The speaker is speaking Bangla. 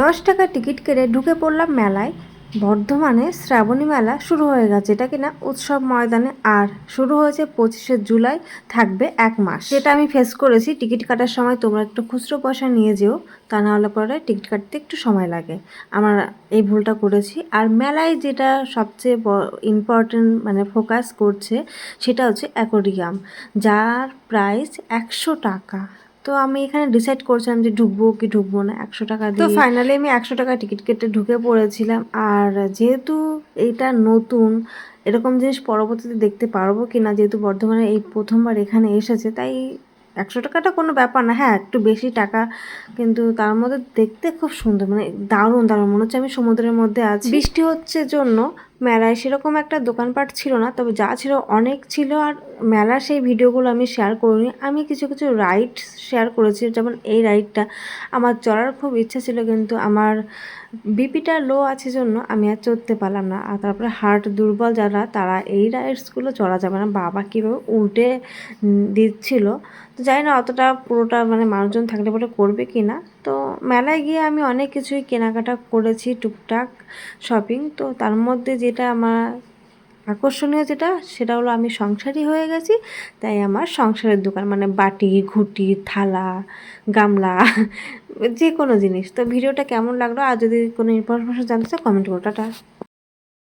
10 টাকা টিকিট কেটে ঢুকে পড়লাম মেলায়। বর্ধমানে শ্রাবণী মেলা শুরু হয়ে গেছে, এটা কিনা উৎসব ময়দানে, আর শুরু হয়েছে 25শে জুলাই, থাকবে 1 মাস। যেটা আমি ফেস করেছি, টিকিট কাটার সময় তোমরা একটু খুচরো পয়সা নিয়ে যেও, তা নাহলে পরে টিকিট কাটতে একটু সময় লাগে। আমার এই ভুলটা করেছি। আর মেলায় যেটা সবচেয়ে ইম্পর্টেন্ট মানে ফোকাস করছে, সেটা হচ্ছে অ্যাকোয়ারিয়াম, যার প্রাইস 100 টাকা। তো আমি এখানে ডিসাইড করছিলাম যে ঢুকবো কি ঢুকবো না 100 টাকা দিয়ে। তো ফাইনালি আমি 100 টাকা টিকিট কেটে ঢুকে পড়েছিলাম। আর যেহেতু এইটা নতুন, এরকম জিনিস পরবর্তীতে দেখতে পারবো কি না, যেহেতু বর্ধমানে এই প্রথমবার এখানে এসেছে, তাই 100 টাকাটা কোনো ব্যাপার না। হ্যাঁ, একটু বেশি টাকা, কিন্তু তার মধ্যে দেখতে খুব সুন্দর, মানে দারুণ দারুণ, মনে হচ্ছে আমি সমুদ্রের মধ্যে আছি। বৃষ্টি হচ্ছে জন্য মেলায় সেরকম একটা দোকানপাট ছিল না, তবে যা ছিল অনেক ছিল। আর মেলার সেই ভিডিওগুলো আমি শেয়ার করিনি, আমি কিছু কিছু রাইড শেয়ার করেছি। যেমন এই রাইডটা আমার চড়ার খুব ইচ্ছা ছিল, কিন্তু আমার বিপিটা লো আছে জন্য আমি আর চড়তে পারলাম না। আর তারপরে হার্ট দুর্বল যারা, তারা এই রাইডসগুলো চড়া যাবে না। বাবা কীভাবে উল্টে দিচ্ছিল, তো জানি না অতটা পুরোটা মানে মানুষজন থাকলে বলে করবে কি না। তো মেলায় গিয়ে আমি অনেক কিছুই কেনাকাটা করেছি, টুকটাক শপিং। তো তার মধ্যে যেটা আমার আকর্ষণীয় যেটা, সেটা হলো আমি সংসারী হয়ে গেছি। তাই আমার সংসারের দোকান, মানে বাটি, ঘুঁটি, থালা, গামলা, যে কোনো জিনিস। তো ভিডিওটা কেমন লাগলো, আর যদি কোনো ইনফরমেশন জানতে চাও কমেন্ট করো। টাটা।